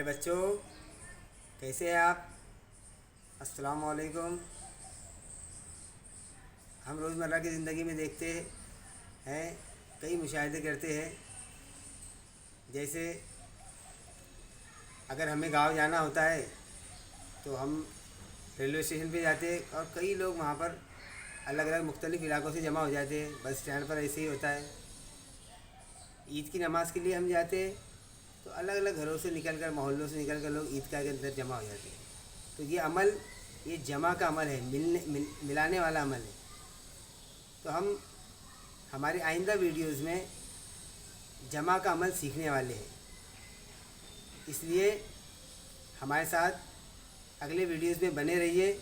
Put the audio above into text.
प्यारे बच्चों, कैसे हैं आप? अस्सलाम वालेकुम। हम रोज़मर्रा की ज़िंदगी में देखते हैं, कई मुशाहिदे करते हैं। जैसे अगर हमें गांव जाना होता है तो हम रेलवे स्टेशन पे जाते हैं और कई लोग वहाँ पर अलग अलग मुख्तलिफ़ इलाक़ों से जमा हो जाते हैं। बस स्टैंड पर ऐसे ही होता है। ईद की नमाज़ के लिए हम जाते हैं तो अलग अलग घरों से निकल कर, मोहल्लों से निकल कर लोग ईदगाह के अंदर जमा हो जाते हैं। तो ये अमल, ये जमा का अमल है, मिलाने वाला अमल है। तो हम हमारे आइंदा वीडियोज़ में जमा का अमल सीखने वाले हैं। इसलिए हमारे साथ अगले वीडियोज़ में बने रहिए।